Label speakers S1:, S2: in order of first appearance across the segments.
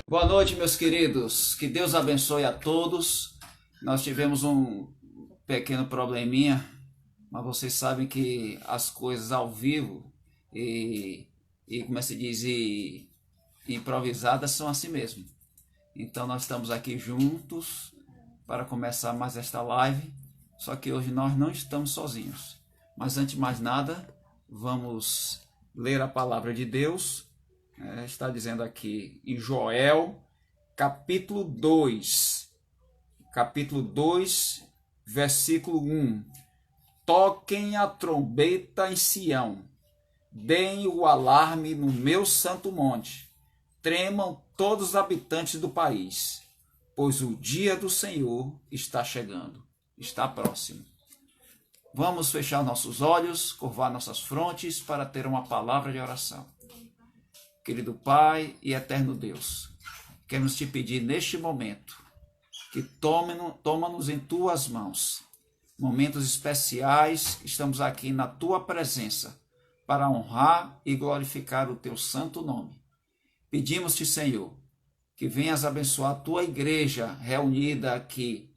S1: Boa noite, meus queridos. Que Deus abençoe a todos. Nós tivemos um pequeno probleminha, mas vocês sabem que as coisas ao vivo como se diz, improvisadas são assim mesmo. Então nós estamos aqui juntos para começar mais esta live, só que hoje nós não estamos sozinhos. Mas antes de mais nada, vamos ler a palavra de Deus. Está dizendo aqui em Joel, capítulo 2, versículo 1. Toquem a trombeta em Sião, deem o alarme no meu santo monte, tremam todos os habitantes do país, pois o dia do Senhor está chegando, está próximo. Vamos fechar nossos olhos, curvar nossas frontes para ter uma palavra de oração. Querido Pai e eterno Deus, queremos te pedir neste momento que toma-nos em tuas mãos. Momentos especiais, estamos aqui na tua presença para honrar e glorificar o teu santo nome. Pedimos-te, Senhor, que venhas abençoar a tua igreja reunida aqui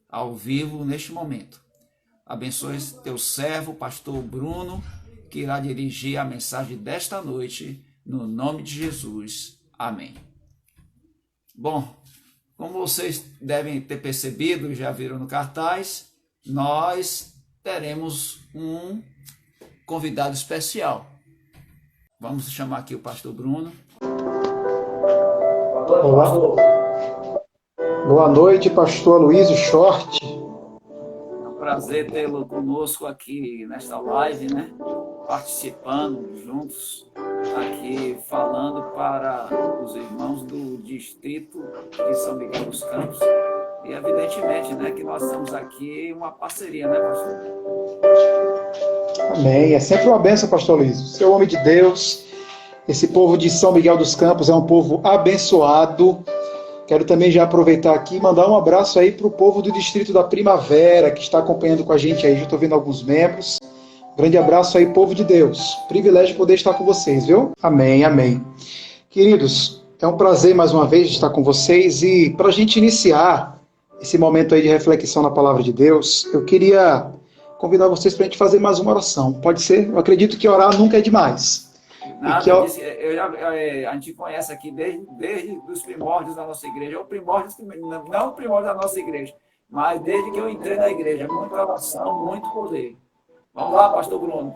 S1: ao vivo neste momento. Abençoe teu servo, pastor Bruno, que irá dirigir a mensagem desta noite. No nome de Jesus. Amém. Bom, como vocês devem ter percebido e já viram no cartaz, nós teremos um convidado especial. Vamos chamar aqui o pastor Bruno.
S2: Olá. Boa noite, pastor Aloysio Short.
S1: É um prazer tê-lo conosco aqui nesta live, né? Participando juntos, aqui falando para os irmãos do distrito de São Miguel dos Campos. E evidentemente, né, que nós estamos aqui uma parceria, né, pastor?
S2: Amém. É sempre uma bênção, pastor Aloysio. Seu homem de Deus, esse povo de São Miguel dos Campos é um povo abençoado. Quero também já aproveitar aqui e mandar um abraço aí para o povo do distrito da Primavera, que está acompanhando com a gente aí. Já estou vendo alguns membros. Grande abraço aí, povo de Deus. Privilégio poder estar com vocês, viu? Amém, amém. Queridos, é um prazer mais uma vez estar com vocês e para a gente iniciar esse momento aí de reflexão na palavra de Deus, eu queria convidar vocês para a gente fazer mais uma oração. Pode ser? Eu acredito que orar nunca é demais.
S1: Nada, a gente conhece aqui desde os primórdios da nossa igreja, não o primórdio da nossa igreja, mas desde que eu entrei na igreja, muita oração, muito poder. Vamos lá, pastor Bruno.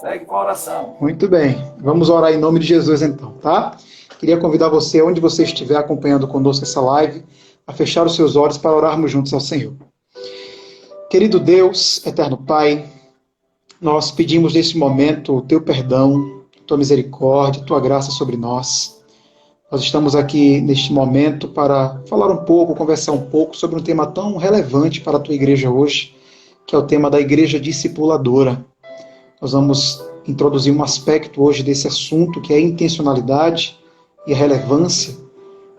S1: Segue com a oração.
S2: Muito bem. Vamos orar em nome de Jesus então, tá? Queria convidar você, onde você estiver acompanhando conosco essa live, a fechar os seus olhos para orarmos juntos ao Senhor. Querido Deus, eterno Pai, nós pedimos neste momento o teu perdão, tua misericórdia, tua graça sobre nós. Nós estamos aqui neste momento para falar um pouco, conversar um pouco sobre um tema tão relevante para a tua igreja hoje, que é o tema da igreja discipuladora. Nós vamos introduzir um aspecto hoje desse assunto, que é a intencionalidade e a relevância.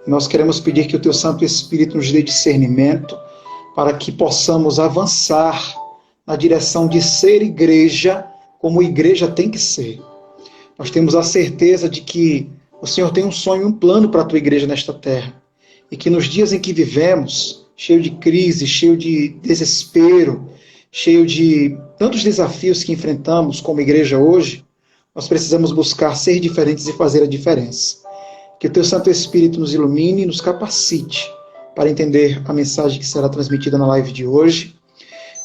S2: E nós queremos pedir que o teu Santo Espírito nos dê discernimento para que possamos avançar na direção de ser igreja como igreja tem que ser. Nós temos a certeza de que o Senhor tem um sonho e um plano para a tua igreja nesta terra. E que nos dias em que vivemos, cheio de crise, cheio de desespero, cheio de tantos desafios que enfrentamos como igreja hoje, nós precisamos buscar ser diferentes e fazer a diferença. Que o teu Santo Espírito nos ilumine e nos capacite para entender a mensagem que será transmitida na live de hoje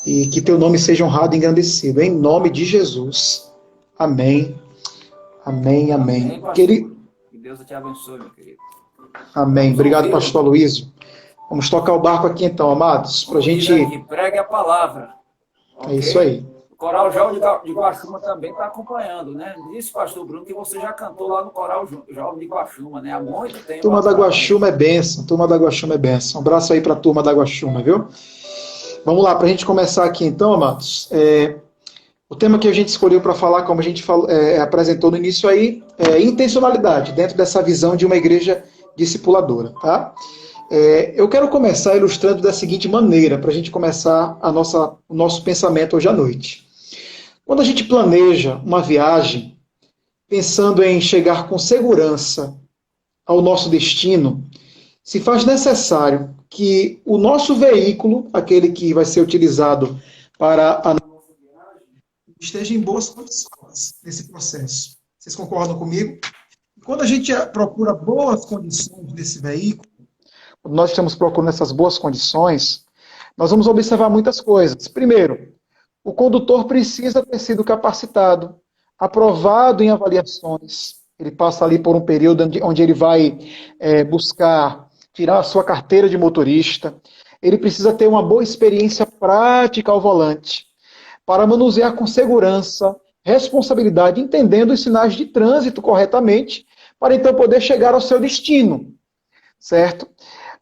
S2: e que teu nome seja honrado e engrandecido. Em nome de Jesus. Amém. Amém, amém.
S1: Que Deus te abençoe, meu querido.
S2: Amém. Obrigado, pastor Aloysio. Vamos tocar o barco aqui então, amados, para a gente...
S1: Pregue a palavra.
S2: Okay? É isso aí.
S1: O Coral Jovem de Guaxuma também está acompanhando, né? Disse, pastor Bruno, que você já cantou lá no Coral Jovem de Guaxuma, né? Há muito tempo.
S2: Turma da Guaxuma é bênção, turma da Guaxuma é bênção. Um abraço aí para a turma da Guaxuma, viu? Vamos lá, para a gente começar aqui então, amados. O tema que a gente escolheu para falar, como a gente apresentou no início aí, é intencionalidade, dentro dessa visão de uma igreja discipuladora, tá? Eu quero começar ilustrando da seguinte maneira, para a gente começar o nosso pensamento hoje à noite. Quando a gente planeja uma viagem, pensando em chegar com segurança ao nosso destino, se faz necessário que o nosso veículo, aquele que vai ser utilizado para a nossa viagem, esteja em boas condições nesse processo. Vocês concordam comigo? Quando a gente procura boas condições desse veículo, quando nós estamos procurando essas boas condições, nós vamos observar muitas coisas. Primeiro, o condutor precisa ter sido capacitado, aprovado em avaliações. Ele passa ali por um período onde ele vai buscar tirar a sua carteira de motorista. Ele precisa ter uma boa experiência prática ao volante, para manusear com segurança, responsabilidade, entendendo os sinais de trânsito corretamente, para então poder chegar ao seu destino, certo?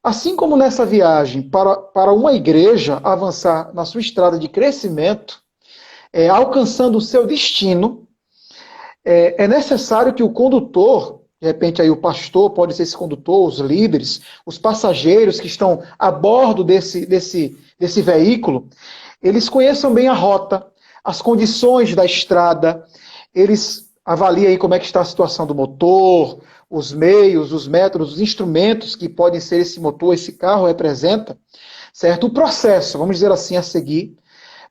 S2: Assim como nessa viagem para uma igreja avançar na sua estrada de crescimento, alcançando o seu destino, é necessário que o condutor, de repente aí o pastor, pode ser esse condutor, os líderes, os passageiros que estão a bordo desse veículo, eles conheçam bem a rota, as condições da estrada, eles avaliem aí como é que está a situação do motor, os meios, os métodos, os instrumentos que podem ser esse motor, esse carro representa, certo? O processo, vamos dizer assim, a seguir,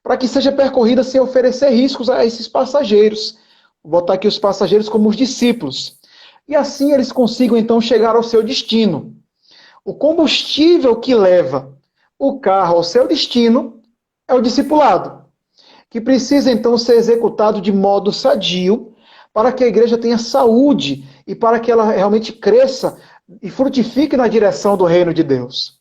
S2: para que seja percorrida sem oferecer riscos a esses passageiros. Vou botar aqui os passageiros como os discípulos. E assim eles consigam então chegar ao seu destino. O combustível que leva o carro ao seu destino é o discipulado, que precisa então ser executado de modo sadio para que a igreja tenha saúde e para que ela realmente cresça e frutifique na direção do reino de Deus.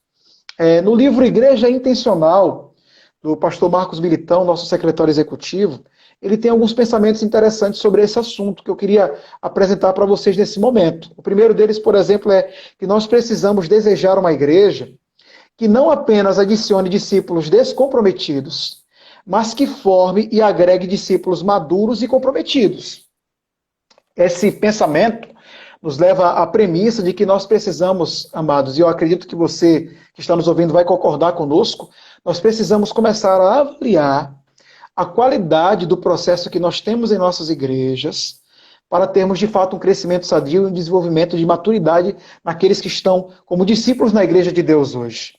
S2: No livro Igreja Intencional, do pastor Marcos Militão, nosso secretário executivo, ele tem alguns pensamentos interessantes sobre esse assunto que eu queria apresentar para vocês nesse momento. O primeiro deles, por exemplo, é que nós precisamos desejar uma igreja que não apenas adicione discípulos descomprometidos, mas que forme e agregue discípulos maduros e comprometidos. Esse pensamento nos leva à premissa de que nós precisamos, amados, e eu acredito que você que está nos ouvindo vai concordar conosco, nós precisamos começar a avaliar a qualidade do processo que nós temos em nossas igrejas para termos, de fato, um crescimento sadio e um desenvolvimento de maturidade naqueles que estão como discípulos na igreja de Deus hoje.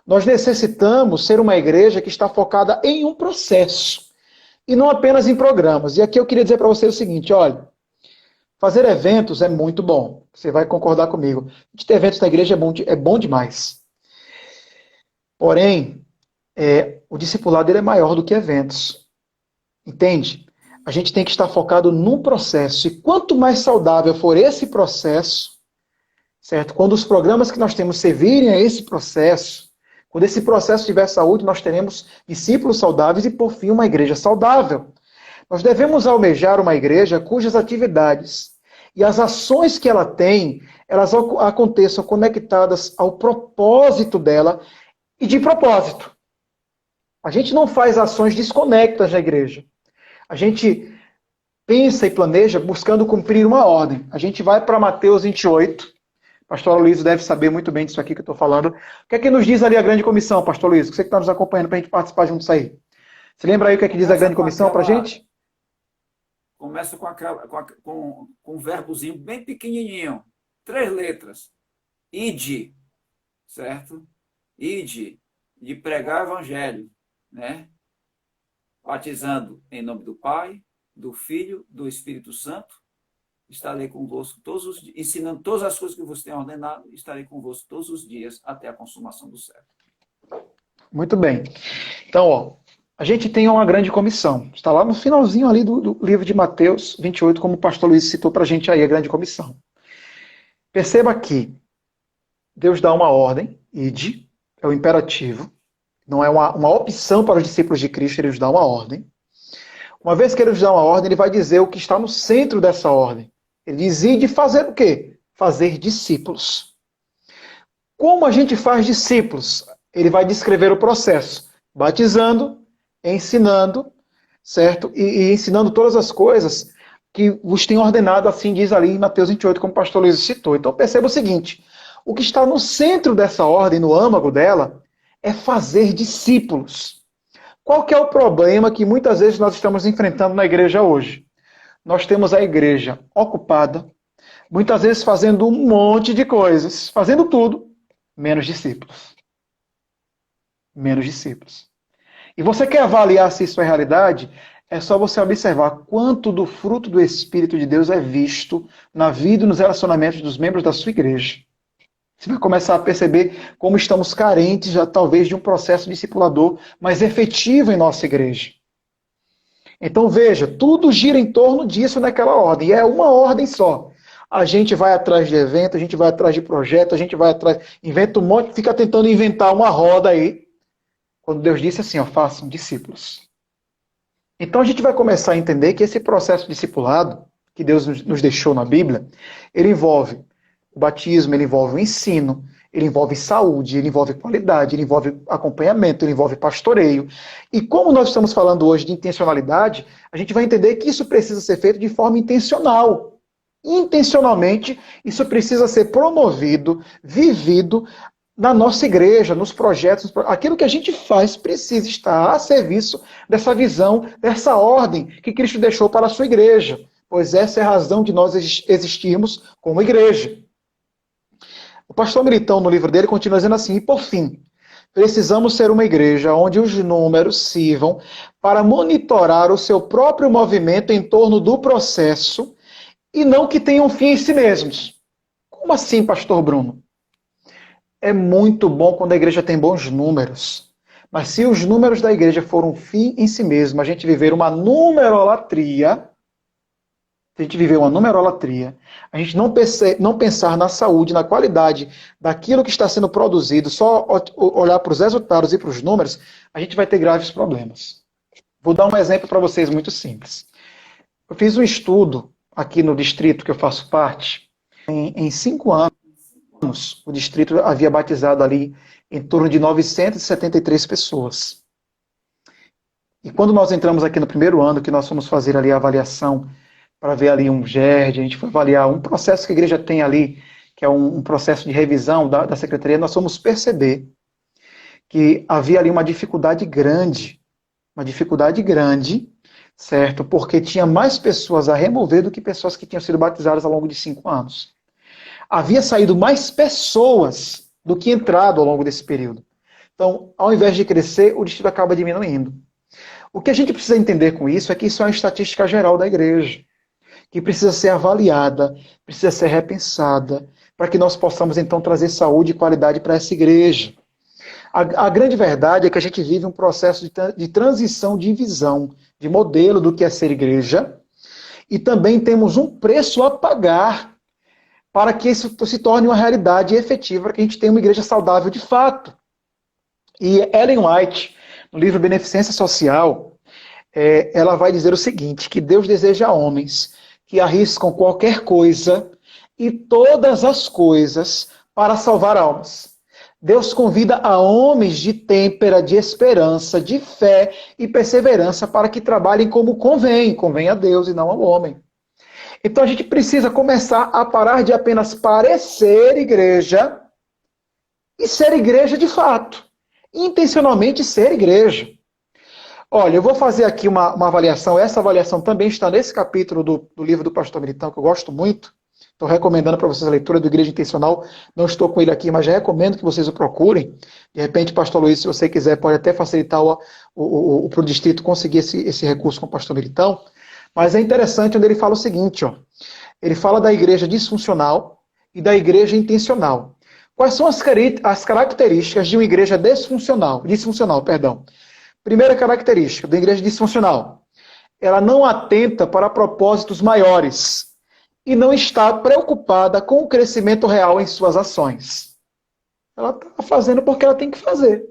S2: Nós necessitamos ser uma igreja que está focada em um processo e não apenas em programas. E aqui eu queria dizer para você o seguinte, olha, fazer eventos é muito bom. Você vai concordar comigo. A gente ter eventos na igreja é bom demais. Porém, o discipulado ele é maior do que eventos. Entende? A gente tem que estar focado num processo. E quanto mais saudável for esse processo, certo? Quando os programas que nós temos servirem a esse processo, quando esse processo tiver saúde, nós teremos discípulos saudáveis e, por fim, uma igreja saudável. Nós devemos almejar uma igreja cujas atividades e as ações que ela tem, elas aconteçam conectadas ao propósito dela e de propósito. A gente não faz ações desconectas na igreja. A gente pensa e planeja buscando cumprir uma ordem. A gente vai para Mateus 28. Pastor Luiz deve saber muito bem disso aqui que eu estou falando. O que é que nos diz ali a grande comissão, Pastor Luiz? Você que está nos acompanhando para a gente participar juntos aí. Você lembra aí o que é que diz a grande comissão para a gente?
S1: Começa com um verbozinho bem pequenininho. 3 letras. Ide. Certo? Ide. De pregar o evangelho. Né? Batizando em nome do Pai, do Filho, do Espírito Santo. Estarei convosco todos os dias, ensinando todas as coisas que você tem ordenado, estarei convosco todos os dias até a consumação do século.
S2: Muito bem. Então, a gente tem uma grande comissão. Está lá no finalzinho ali do livro de Mateus 28, como o pastor Luiz citou para a gente aí, a grande comissão. Perceba que Deus dá uma ordem, ide, é o imperativo, não é uma opção para os discípulos de Cristo, ele nos dá uma ordem. Uma vez que ele nos dá uma ordem, ele vai dizer o que está no centro dessa ordem. Ele diz, ide fazer o quê? Fazer discípulos. Como a gente faz discípulos? Ele vai descrever o processo, batizando, ensinando, certo? E ensinando todas as coisas que vos tem ordenado, assim diz ali em Mateus 28, como o pastor Luiz citou. Então perceba o seguinte, o que está no centro dessa ordem, no âmago dela, é fazer discípulos. Qual que é o problema que muitas vezes nós estamos enfrentando na igreja hoje? Nós temos a igreja ocupada, Muitas vezes fazendo um monte de coisas, fazendo tudo, menos discípulos. Menos discípulos. E você quer avaliar se isso é realidade? É só você observar quanto do fruto do Espírito de Deus é visto na vida e nos relacionamentos dos membros da sua igreja. Você vai começar a perceber como estamos carentes, já talvez, de um processo discipulador mais efetivo em nossa igreja. Então veja, tudo gira em torno disso naquela ordem. E é uma ordem só. A gente vai atrás de evento, a gente vai atrás de projeto, a gente vai atrás, inventa um monte, fica tentando inventar uma roda aí. Quando Deus disse assim, ó, façam discípulos. Então a gente vai começar a entender que esse processo discipulado, que Deus nos deixou na Bíblia, ele envolve o batismo, ele envolve o ensino, ele envolve saúde, ele envolve qualidade, ele envolve acompanhamento, ele envolve pastoreio. E como nós estamos falando hoje de intencionalidade, a gente vai entender que isso precisa ser feito de forma intencional. Intencionalmente, isso precisa ser promovido, vivido na nossa igreja, nos projetos, aquilo que a gente faz precisa estar a serviço dessa visão, dessa ordem que Cristo deixou para a sua igreja, pois essa é a razão de nós existirmos como igreja. O pastor Militão, no livro dele, continua dizendo assim, e por fim, precisamos ser uma igreja onde os números sirvam para monitorar o seu próprio movimento em torno do processo e não que tenham fim em si mesmos. Como assim, pastor Bruno? É muito bom quando a igreja tem bons números. Mas se os números da igreja forem um fim em si mesmo, a gente viver uma numerolatria, a gente não pensar na saúde, na qualidade daquilo que está sendo produzido, só olhar para os resultados e para os números, a gente vai ter graves problemas. Vou dar um exemplo para vocês muito simples. Eu fiz um estudo aqui no distrito que eu faço parte, em 5 anos, o distrito havia batizado ali em torno de 973 pessoas. E quando nós entramos aqui no primeiro ano, que nós fomos fazer ali a avaliação, para ver ali um GERD, a gente foi avaliar um processo que a igreja tem ali, que é um processo de revisão da secretaria, nós fomos perceber que havia ali uma dificuldade grande, certo? Porque tinha mais pessoas a remover do que pessoas que tinham sido batizadas ao longo de 5 anos. Havia saído mais pessoas do que entrado ao longo desse período. Então, ao invés de crescer, o distrito acaba diminuindo. O que a gente precisa entender com isso é que isso é uma estatística geral da igreja, que precisa ser avaliada, precisa ser repensada, para que nós possamos então trazer saúde e qualidade para essa igreja. A grande verdade é que a gente vive um processo de transição de visão, de modelo do que é ser igreja, e também temos um preço a pagar para que isso se torne uma realidade efetiva, para que a gente tenha uma igreja saudável de fato. E Ellen White, no livro Beneficência Social, ela vai dizer o seguinte, que Deus deseja homens que arriscam qualquer coisa e todas as coisas para salvar almas. Deus convida a homens de têmpera, de esperança, de fé e perseverança para que trabalhem como convém a Deus e não ao homem. Então a gente precisa começar a parar de apenas parecer igreja e ser igreja de fato. Intencionalmente ser igreja. Olha, eu vou fazer aqui uma avaliação. Essa avaliação também está nesse capítulo do livro do pastor Militão, que eu gosto muito. Estou recomendando para vocês a leitura do Igreja Intencional. Não estou com ele aqui, mas já recomendo que vocês o procurem. De repente, pastor Luiz, se você quiser, pode até facilitar para o distrito conseguir esse recurso com o pastor Militão. Mas é interessante onde ele fala o seguinte, ó. Ele fala da igreja disfuncional e da igreja intencional. Quais são as características de uma igreja disfuncional? Primeira característica da igreja disfuncional. Ela não atenta para propósitos maiores e não está preocupada com o crescimento real em suas ações. Ela está fazendo porque ela tem que fazer.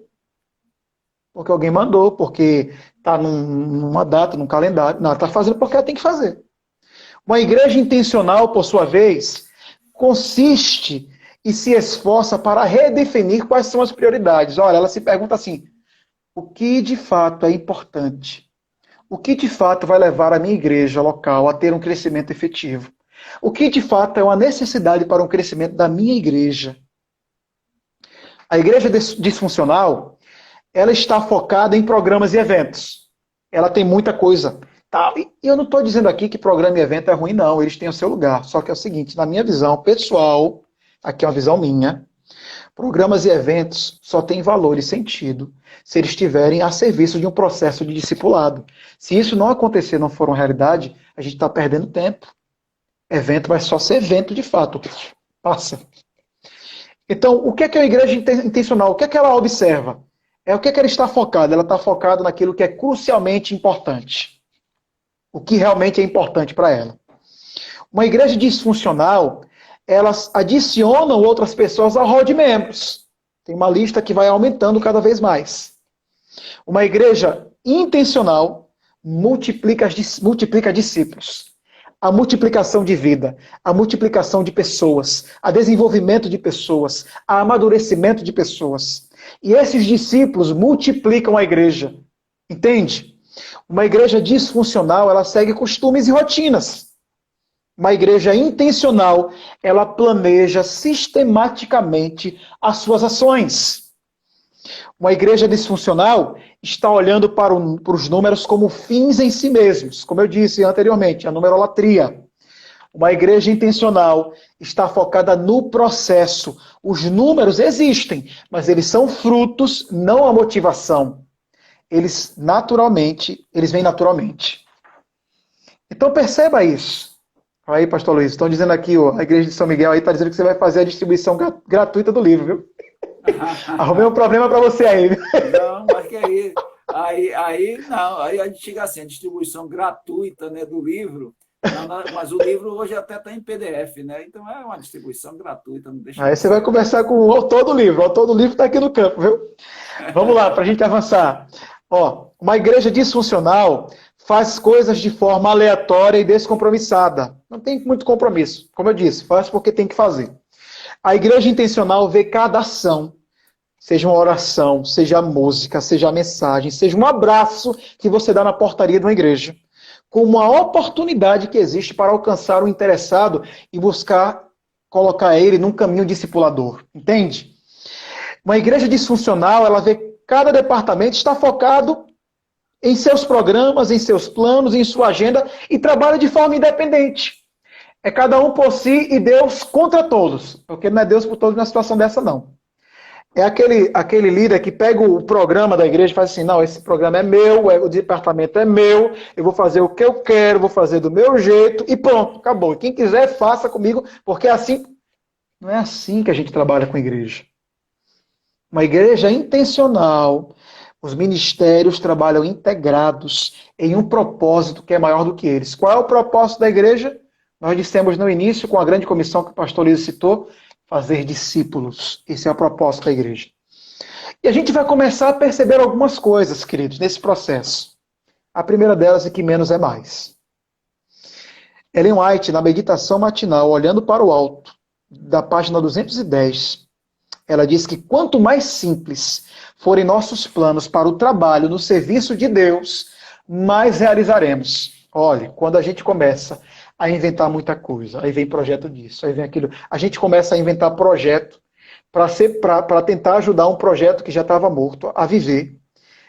S2: Porque alguém mandou, porque está numa data, num calendário. Não, ela está fazendo porque ela tem que fazer. Uma igreja intencional, por sua vez, consiste e se esforça para redefinir quais são as prioridades. Olha, ela se pergunta assim, o que de fato é importante? O que de fato vai levar a minha igreja local a ter um crescimento efetivo? O que de fato é uma necessidade para um crescimento da minha igreja? A igreja disfuncional, ela está focada em programas e eventos. Ela tem muita coisa Tal. E eu não estou dizendo aqui que programa e evento é ruim, não. Eles têm o seu lugar. Só que é o seguinte, na minha visão pessoal, aqui é uma visão minha, programas e eventos só têm valor e sentido se eles estiverem a serviço de um processo de discipulado. Se isso não acontecer, não for uma realidade, a gente está perdendo tempo. Evento vai só ser evento de fato. Passa. Então, o que é a igreja intencional? O que é que ela observa? É o que é que ela está focada? Ela está focada naquilo que é crucialmente importante. O que realmente é importante para ela. Uma igreja disfuncional, elas adicionam outras pessoas ao rol de membros. Tem uma lista que vai aumentando cada vez mais. Uma igreja intencional multiplica discípulos. A multiplicação de vida, a multiplicação de pessoas, a desenvolvimento de pessoas, a amadurecimento de pessoas. E esses discípulos multiplicam a igreja. Entende? Uma igreja disfuncional, ela segue costumes e rotinas. Uma igreja intencional, ela planeja sistematicamente as suas ações. Uma igreja disfuncional está olhando para os números como fins em si mesmos, como eu disse anteriormente, a numerolatria. Uma igreja intencional está focada no processo. Os números existem, mas eles são frutos, não a motivação. Eles vêm naturalmente. Então perceba isso. Aí, pastor Luiz, estão dizendo aqui, ó, a igreja de São Miguel aí está dizendo que você vai fazer a distribuição gratuita do livro, viu? Arrumei um problema para você aí.
S1: Não, mas que aí não, aí a gente chega assim, a distribuição gratuita, né, do livro, mas o livro hoje até está em PDF, né? Então é uma distribuição gratuita, não deixa.
S2: Aí você vai conversar com o autor do livro. O autor do livro está aqui no campo, viu? Vamos lá, para a gente avançar. Ó, uma igreja disfuncional faz coisas de forma aleatória e descompromissada. Não tem muito compromisso. Como eu disse, faz porque tem que fazer. A igreja intencional vê cada ação, seja uma oração, seja a música, seja a mensagem, seja um abraço que você dá na portaria de uma igreja, como uma oportunidade que existe para alcançar o interessado e buscar colocar ele num caminho discipulador. Entende? Uma igreja disfuncional, ela vê cada departamento está focado em seus programas, em seus planos, em sua agenda e trabalha de forma independente. É cada um por si e Deus contra todos. Porque não é Deus por todos numa situação dessa, não. É aquele líder que pega o programa da igreja e faz assim, não, esse programa é meu, o departamento é meu, eu vou fazer o que eu quero, vou fazer do meu jeito e pronto, acabou. Quem quiser, faça comigo, porque é assim. Não é assim que a gente trabalha com a igreja. Uma igreja intencional, os ministérios trabalham integrados em um propósito que é maior do que eles. Qual é o propósito da igreja? Nós dissemos no início, com a grande comissão que o pastor Luiz citou, fazer discípulos. Esse é o propósito da igreja. E a gente vai começar a perceber algumas coisas, queridos, nesse processo. A primeira delas é que menos é mais. Ellen White, na meditação matinal, olhando para o alto, da página 210, ela diz que quanto mais simples forem nossos planos para o trabalho no serviço de Deus, mais realizaremos. Olha, quando a gente começa a inventar muita coisa, aí vem projeto disso, aí vem aquilo. A gente começa a inventar projeto para tentar ajudar um projeto que já estava morto a viver.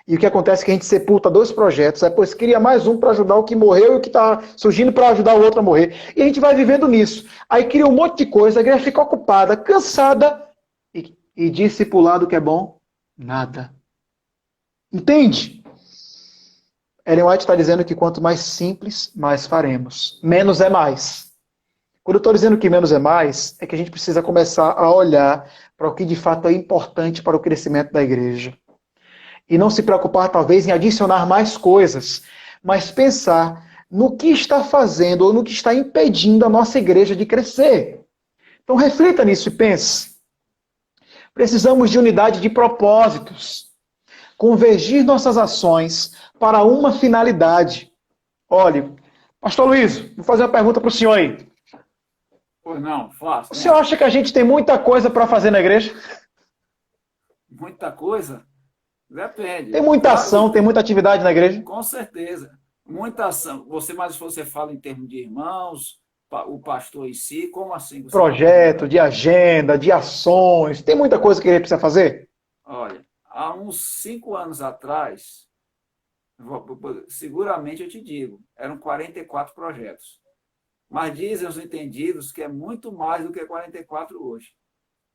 S2: E o que acontece é que a gente sepulta 2 projetos, depois cria mais um para ajudar o que morreu e o que está surgindo para ajudar o outro a morrer. E a gente vai vivendo nisso. Aí cria um monte de coisa, a igreja fica ocupada, cansada, e discipulado que é bom? Nada. Entende? Ellen White está dizendo que quanto mais simples, mais faremos. Menos é mais. Quando eu estou dizendo que menos é mais, é que a gente precisa começar a olhar para o que de fato é importante para o crescimento da igreja. E não se preocupar, talvez, em adicionar mais coisas, mas pensar no que está fazendo ou no que está impedindo a nossa igreja de crescer. Então reflita nisso e pense. Precisamos de unidade de propósitos. Convergir nossas ações para uma finalidade. Olha, pastor Luiz, vou fazer uma pergunta para o senhor aí.
S1: Pois não, faço.
S2: O senhor acha que a gente tem muita coisa para fazer na igreja?
S1: Muita coisa? Depende.
S2: Tem muita ação, tem muita atividade na igreja?
S1: Com certeza. Muita ação. Mas você fala em termos de irmãos, o pastor em si, como assim?
S2: Projeto, de agenda, de ações. Tem muita coisa que ele precisa fazer?
S1: Olha, há uns 5 anos atrás, seguramente eu te digo, eram 44 projetos. Mas dizem os entendidos que é muito mais do que 44 hoje,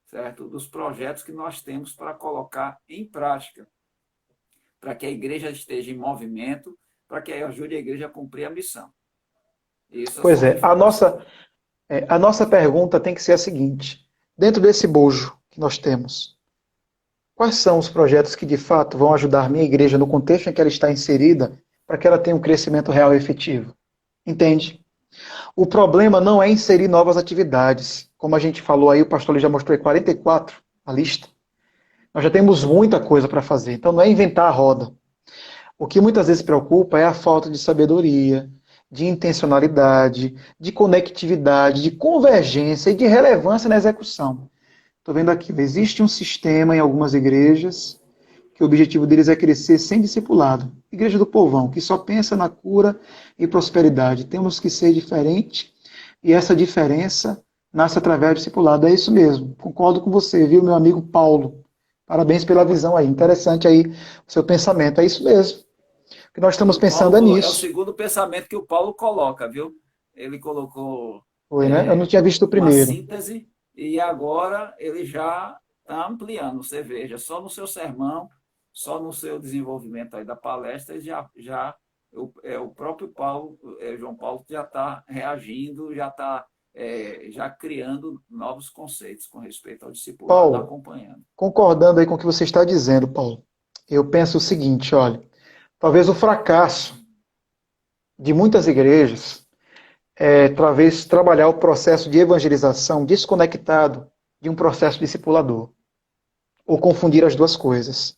S1: certo? Dos projetos que nós temos para colocar em prática, para que a igreja esteja em movimento, para que ajude a igreja a cumprir a missão. Isso
S2: Pois é, a nossa pergunta tem que ser a seguinte: dentro desse bojo que nós temos, quais são os projetos que de fato vão ajudar minha igreja no contexto em que ela está inserida para que ela tenha um crescimento real e efetivo? Entende? O problema não é inserir novas atividades. Como a gente falou aí, o pastor já mostrou aí 44 a lista. Nós já temos muita coisa para fazer. Então não é inventar a roda. O que muitas vezes preocupa é a falta de sabedoria, de intencionalidade, de conectividade, de convergência e de relevância na execução. Estou vendo aqui, existe um sistema em algumas igrejas que o objetivo deles é crescer sem discipulado. Igreja do povão, que só pensa na cura e prosperidade. Temos que ser diferente e essa diferença nasce através do discipulado. É isso mesmo. Concordo com você, viu, meu amigo Paulo? Parabéns pela visão aí. Interessante aí o seu pensamento. É isso mesmo. O que nós estamos pensando é nisso.
S1: É o segundo pensamento que o Paulo coloca, viu? Ele colocou
S2: Foi, né? Eu não tinha visto o primeiro.
S1: uma síntese e agora ele já está ampliando. Você veja, só no seu sermão, só no seu desenvolvimento aí da palestra, o próprio Paulo, João Paulo, já está reagindo, já está já criando novos conceitos com respeito ao discipulado,
S2: Paulo,
S1: acompanhando.
S2: Concordando aí com o que você está dizendo, Paulo, eu penso o seguinte, olha, talvez o fracasso de muitas igrejas talvez trabalhar o processo de evangelização desconectado de um processo discipulador, ou confundir as duas coisas.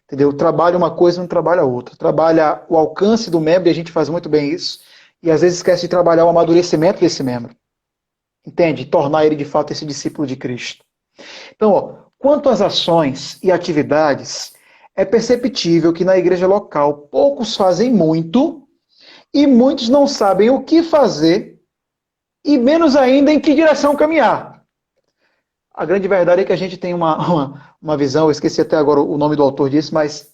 S2: Entendeu? Trabalha uma coisa e não trabalha outra. Trabalha o alcance do membro, e a gente faz muito bem isso, e às vezes esquece de trabalhar o amadurecimento desse membro. Entende? Tornar ele de fato esse discípulo de Cristo. Então, ó, quanto às ações e atividades, é perceptível que na igreja local poucos fazem muito e muitos não sabem o que fazer e menos ainda em que direção caminhar. A grande verdade é que a gente tem uma visão, eu esqueci até agora o nome do autor disso, mas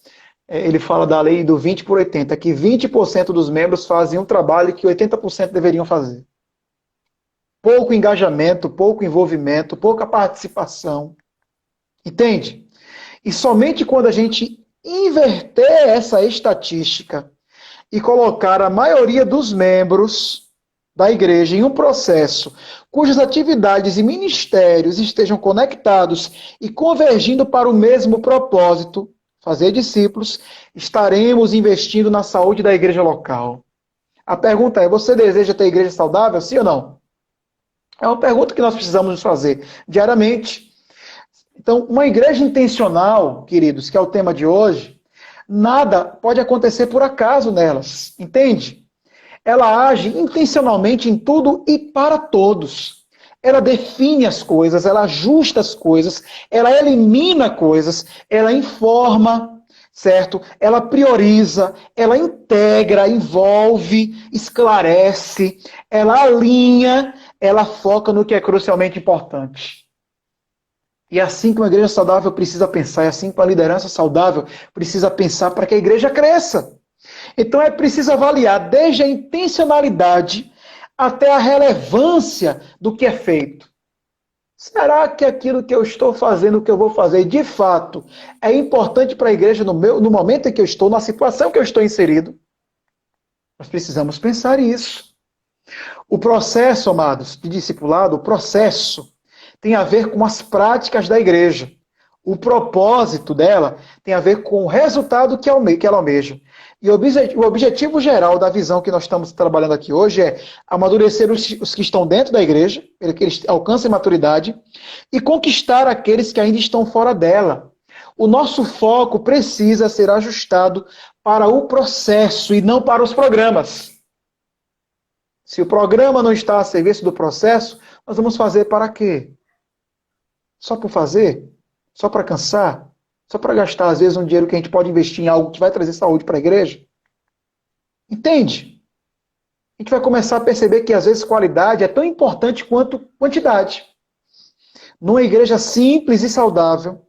S2: ele fala da lei do 20 por 80, que 20% dos membros fazem um trabalho que 80% deveriam fazer. Pouco engajamento, pouco envolvimento, pouca participação. Entende? E somente quando a gente inverter essa estatística e colocar a maioria dos membros da igreja em um processo cujas atividades e ministérios estejam conectados e convergindo para o mesmo propósito, fazer discípulos, estaremos investindo na saúde da igreja local. A pergunta é, você deseja ter igreja saudável, sim ou não? É uma pergunta que nós precisamos nos fazer diariamente. Então, uma igreja intencional, queridos, que é o tema de hoje, nada pode acontecer por acaso nelas, entende? Ela age intencionalmente em tudo e para todos. Ela define as coisas, ela ajusta as coisas, ela elimina coisas, ela informa, certo? Ela prioriza, ela integra, envolve, esclarece, ela alinha, ela foca no que é crucialmente importante. E é assim que uma igreja saudável precisa pensar, é assim que uma liderança saudável precisa pensar para que a igreja cresça. Então é preciso avaliar desde a intencionalidade até a relevância do que é feito. Será que aquilo que eu estou fazendo, o que eu vou fazer, de fato, é importante para a igreja no momento em que eu estou, na situação que eu estou inserido? Nós precisamos pensar nisso. O processo, amados, de discipulado, o processo tem a ver com as práticas da igreja. O propósito dela tem a ver com o resultado que ela almeja. E o objetivo geral da visão que nós estamos trabalhando aqui hoje é amadurecer os que estão dentro da igreja, para que eles alcancem maturidade, e conquistar aqueles que ainda estão fora dela. O nosso foco precisa ser ajustado para o processo e não para os programas. Se o programa não está a serviço do processo, nós vamos fazer para quê? Só por fazer? Só para cansar? Só para gastar, às vezes, um dinheiro que a gente pode investir em algo que vai trazer saúde para a igreja? Entende? A gente vai começar a perceber que, às vezes, qualidade é tão importante quanto quantidade. Numa igreja simples e saudável,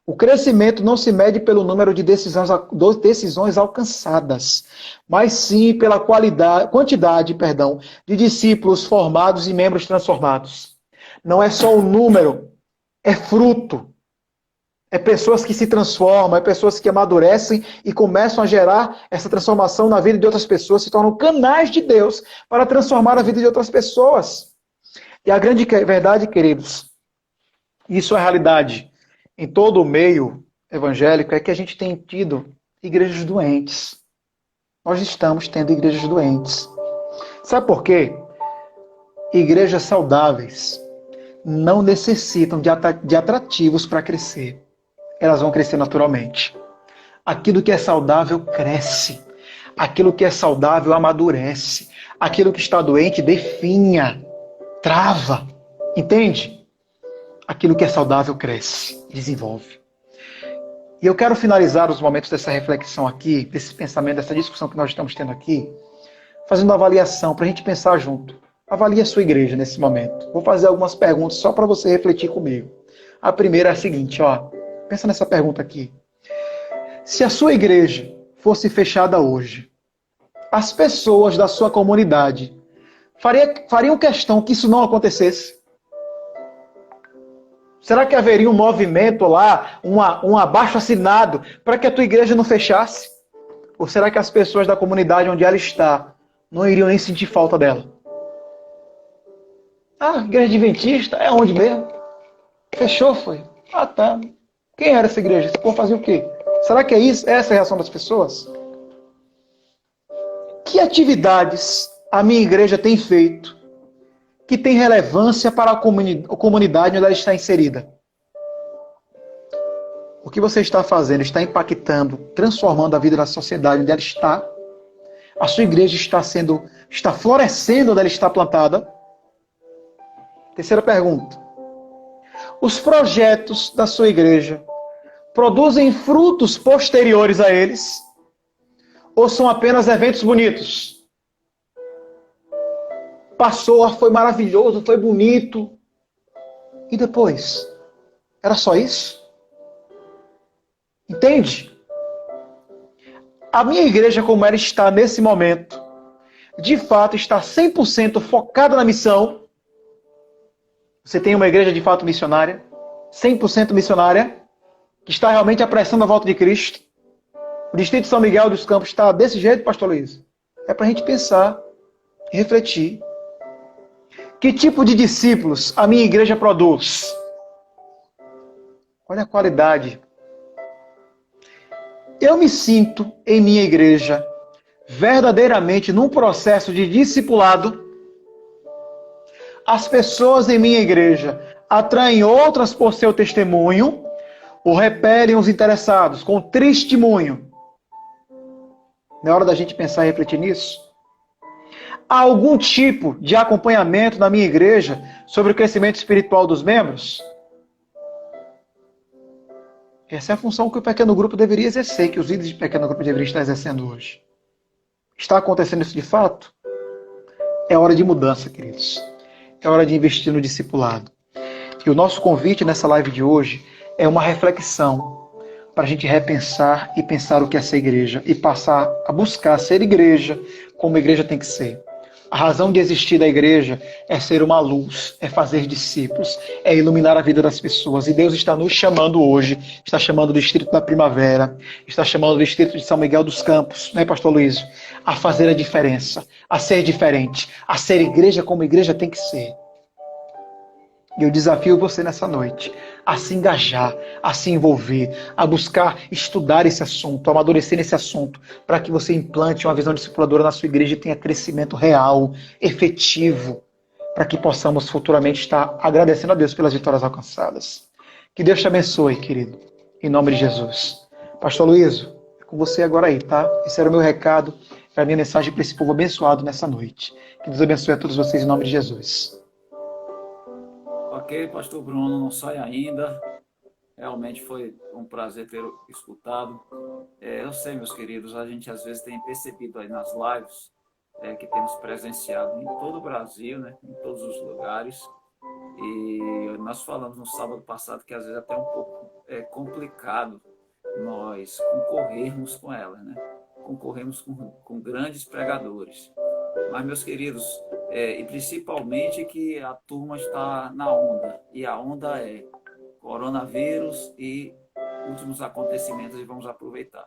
S2: O crescimento não se mede pelo número de decisões alcançadas, mas sim pela quantidade, de discípulos formados e membros transformados. Não é só o número, é fruto. É pessoas que se transformam, é pessoas que amadurecem e começam a gerar essa transformação na vida de outras pessoas, se tornam canais de Deus para transformar a vida de outras pessoas. E a grande verdade, queridos, isso é realidade em todo o meio evangélico, é que a gente tem tido igrejas doentes. Nós estamos tendo igrejas doentes. Sabe por quê? Igrejas saudáveis não necessitam de atrativos para crescer. Elas vão crescer naturalmente. Aquilo que é saudável cresce. Aquilo que é saudável amadurece. Aquilo que está doente definha, trava. Entende? Aquilo que é saudável cresce, desenvolve. E eu quero finalizar os momentos dessa reflexão aqui, desse pensamento, dessa discussão que nós estamos tendo aqui, fazendo uma avaliação para a gente pensar junto. Avalie a sua igreja nesse momento. Vou fazer algumas perguntas só para você refletir comigo. A primeira é a seguinte, ó. Pensa nessa pergunta aqui. Se a sua igreja fosse fechada hoje, as pessoas da sua comunidade fariam questão que isso não acontecesse? Será que haveria um movimento lá, um abaixo-assinado, para que a tua igreja não fechasse? Ou será que as pessoas da comunidade onde ela está não iriam nem sentir falta dela? Ah, igreja adventista, é onde mesmo? Fechou, foi. Ah, tá. Quem era essa igreja? Esse povo fazia o quê? Será que é isso? Essa é a reação das pessoas? Que atividades a minha igreja tem feito que tem relevância para a comunidade onde ela está inserida? O que você está fazendo está impactando, transformando a vida da sociedade onde ela está? A sua igreja está florescendo onde ela está plantada? Terceira pergunta. Os projetos da sua igreja produzem frutos posteriores a eles? Ou são apenas eventos bonitos? Passou, foi maravilhoso, foi bonito. E depois? Era só isso? Entende? A minha igreja, como ela está nesse momento, de fato está 100% focada na missão. Você tem uma igreja de fato missionária, 100% missionária, que está realmente apressando a volta de Cristo. O Distrito de São Miguel dos Campos está desse jeito, pastor Luiz? É para a gente pensar e refletir. Que tipo de discípulos a minha igreja produz? Olha a qualidade. Eu me sinto em minha igreja verdadeiramente num processo de discipulado. As pessoas em minha igreja atraem outras por seu testemunho ou repelem os interessados com testemunho? Não é hora da gente pensar e refletir nisso? Há algum tipo de acompanhamento na minha igreja sobre o crescimento espiritual dos membros? Essa é a função que o pequeno grupo deveria exercer, que os líderes de pequeno grupo deveriam estar exercendo hoje. Está acontecendo isso de fato? É hora de mudança, queridos. É hora de investir no discipulado. E o nosso convite nessa live de hoje é uma reflexão para a gente repensar e pensar o que é ser igreja e passar a buscar ser igreja como a igreja tem que ser. A razão de existir da igreja é ser uma luz, é fazer discípulos, é iluminar a vida das pessoas. E Deus está nos chamando hoje, está chamando o Distrito da Primavera, está chamando o Distrito de São Miguel dos Campos, né, pastor Luiz? A fazer a diferença, a ser diferente, a ser igreja como a igreja tem que ser. E eu desafio você nessa noite a se engajar, a se envolver, a buscar estudar esse assunto, amadurecer nesse assunto, para que você implante uma visão discipuladora na sua igreja e tenha crescimento real, efetivo, para que possamos futuramente estar agradecendo a Deus pelas vitórias alcançadas. Que Deus te abençoe, querido, em nome de Jesus. Pastor Luiz, é com você agora aí, tá? Esse era o meu recado, era a minha mensagem para esse povo abençoado nessa noite. Que Deus abençoe a todos vocês em nome de Jesus.
S1: Ok, pastor Bruno, não sai ainda. Realmente foi um prazer ter escutado. Eu sei, meus queridos, a gente às vezes tem percebido aí nas lives que temos presenciado em todo o Brasil, né, em todos os lugares. E nós falamos no sábado passado que às vezes até um pouco complicado nós concorrermos com ela, né? Concorremos com grandes pregadores. Mas, meus queridos, e principalmente que a turma está na onda, e a onda é coronavírus e últimos acontecimentos, e vamos aproveitar.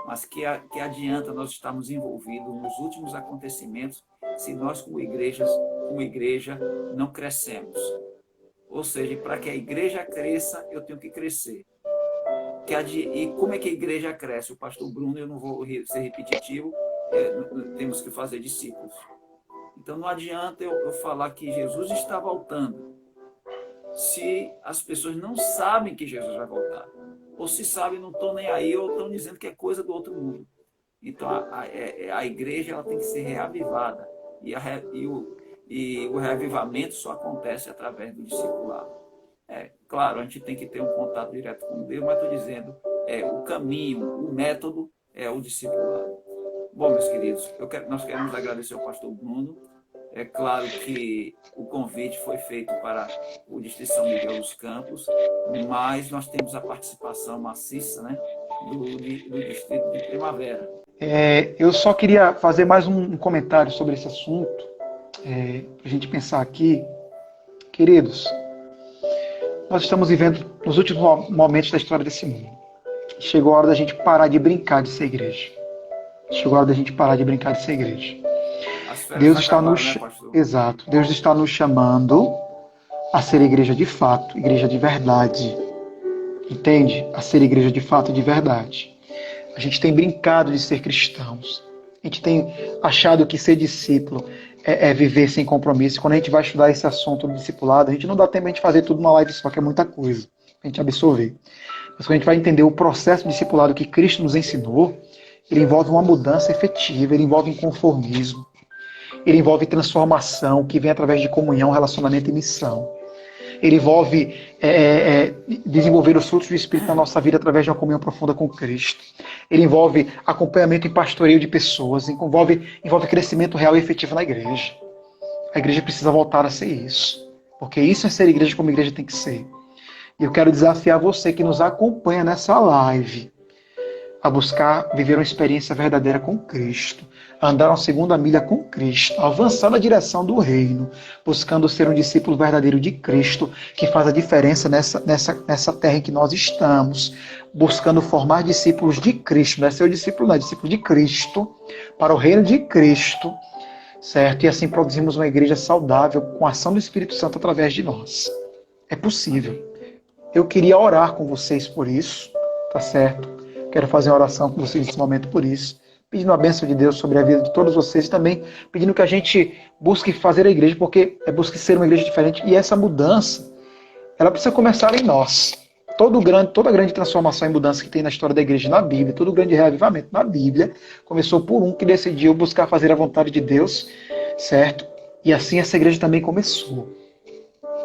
S1: Mas que adianta nós estarmos envolvidos nos últimos acontecimentos se nós, como igreja, não crescemos? Ou seja, para que a igreja cresça, eu tenho que crescer. E como é que a igreja cresce? O pastor Bruno, eu não vou ser repetitivo, temos que fazer discípulos. Então não adianta eu falar que Jesus está voltando, se as pessoas não sabem que Jesus vai voltar. Ou se sabem, não estão nem aí, ou estão dizendo que é coisa do outro mundo. Então a igreja ela tem que ser reavivada. E o reavivamento só acontece através do discipulado. Claro, a gente tem que ter um contato direto com Deus, mas estou dizendo, o caminho, o método é o discipulado. Bom, meus queridos, nós queremos agradecer ao pastor Bruno. É claro que o convite foi feito para o Distrito São Miguel dos Campos, mas nós temos a participação maciça, né, do Distrito de Primavera.
S2: Eu só queria fazer mais um comentário sobre esse assunto, para a gente pensar aqui. Queridos, nós estamos vivendo nos últimos momentos da história desse mundo. Chegou a hora da gente parar de brincar de ser igreja. Deus está Exato. Deus está nos chamando a ser igreja de fato, igreja de verdade. Entende? A ser igreja de fato e de verdade. A gente tem brincado de ser cristãos. A gente tem achado que ser discípulo é viver sem compromisso. Quando a gente vai estudar esse assunto do discipulado, a gente não dá tempo de a gente fazer tudo numa live só, que é muita coisa, a gente absorver. Mas quando a gente vai entender o processo de discipulado que Cristo nos ensinou, ele envolve uma mudança efetiva, ele envolve inconformismo, ele envolve transformação, que vem através de comunhão, relacionamento e missão. Ele envolve desenvolver os frutos do Espírito na nossa vida através de uma comunhão profunda com Cristo. Ele envolve acompanhamento e pastoreio de pessoas, envolve crescimento real e efetivo na igreja. A igreja precisa voltar a ser isso, porque isso é ser igreja como a igreja tem que ser. E eu quero desafiar você que nos acompanha nessa live a buscar viver uma experiência verdadeira com Cristo, a andar uma segunda milha com Cristo, a avançar na direção do reino, buscando ser um discípulo verdadeiro de Cristo, que faz a diferença nessa terra em que nós estamos, buscando formar discípulos de Cristo, não é seu discípulo, não, é discípulo de Cristo, para o reino de Cristo, certo? E assim produzimos uma igreja saudável com a ação do Espírito Santo através de nós. É possível. Eu queria orar com vocês por isso, tá certo? Quero fazer uma oração com vocês nesse momento por isso, pedindo a bênção de Deus sobre a vida de todos vocês e também pedindo que a gente busque fazer a igreja, porque busque ser uma igreja diferente. E essa mudança, ela precisa começar em nós. Toda grande transformação e mudança que tem na história da igreja na Bíblia, todo grande reavivamento na Bíblia, começou por um que decidiu buscar fazer a vontade de Deus, certo? E assim essa igreja também começou.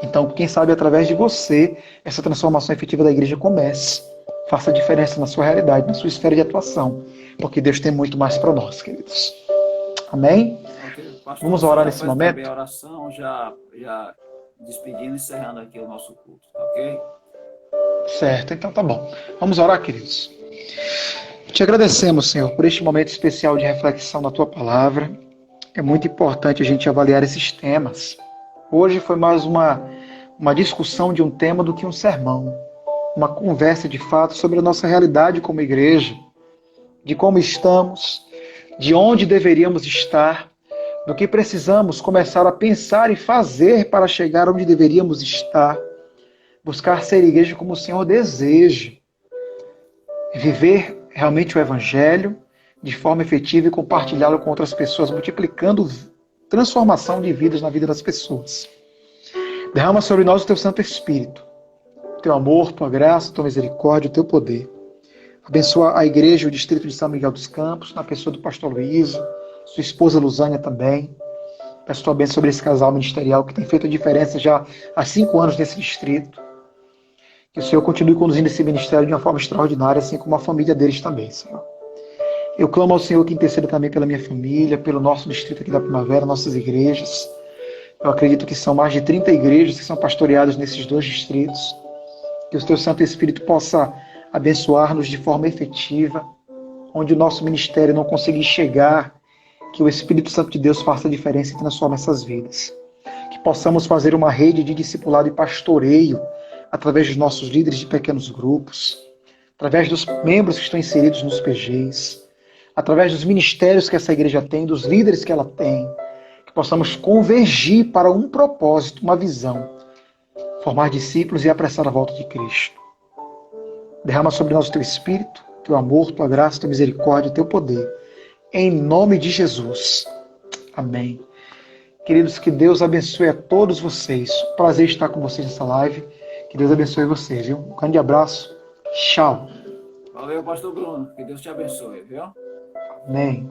S2: Então, quem sabe através de você, essa transformação efetiva da igreja comece. Faça a diferença na sua realidade, na sua esfera de atuação. Porque Deus tem muito mais para nós, queridos. Amém?
S1: Pastor,
S2: vamos orar nesse momento?
S1: A oração, já despedindo e encerrando aqui o nosso culto, tá ok?
S2: Certo, então tá bom. Vamos orar, queridos. Te agradecemos, Senhor, por este momento especial de reflexão da Tua Palavra. É muito importante a gente avaliar esses temas. Hoje foi mais uma discussão de um tema do que um sermão. Uma conversa de fato sobre a nossa realidade como igreja, de como estamos, de onde deveríamos estar, do que precisamos começar a pensar e fazer para chegar onde deveríamos estar, buscar ser igreja como o Senhor deseja, viver realmente o Evangelho de forma efetiva e compartilhá-lo com outras pessoas, multiplicando transformação de vidas na vida das pessoas. Derrama sobre nós o Teu Santo Espírito, Teu amor, Tua graça, Tua misericórdia, o Teu poder. Abençoa a igreja e o distrito de São Miguel dos Campos, na pessoa do pastor Luiz, sua esposa Luzânia também. Peço Tua bênção sobre esse casal ministerial que tem feito a diferença já há 5 anos nesse distrito. Que o Senhor continue conduzindo esse ministério de uma forma extraordinária, assim como a família deles também, Senhor. Eu clamo ao Senhor que interceda também pela minha família, pelo nosso distrito aqui da Primavera, nossas igrejas. Eu acredito que são mais de 30 igrejas que são pastoreadas nesses 2 distritos. Que o teu Santo Espírito possa abençoar-nos de forma efetiva, onde o nosso ministério não conseguir chegar, que o Espírito Santo de Deus faça a diferença e transforme essas vidas. Que possamos fazer uma rede de discipulado e pastoreio através dos nossos líderes de pequenos grupos, através dos membros que estão inseridos nos PGs, através dos ministérios que essa igreja tem, dos líderes que ela tem, que possamos convergir para um propósito, uma visão, formar discípulos e apressar a volta de Cristo. Derrama sobre nós o teu Espírito, teu amor, tua graça, tua misericórdia, teu poder. Em nome de Jesus. Amém. Queridos, que Deus abençoe a todos vocês. Prazer estar com vocês nessa live. Que Deus abençoe vocês, viu? Um grande abraço. Tchau.
S1: Valeu, pastor Bruno. Que Deus te abençoe, viu?
S2: Amém.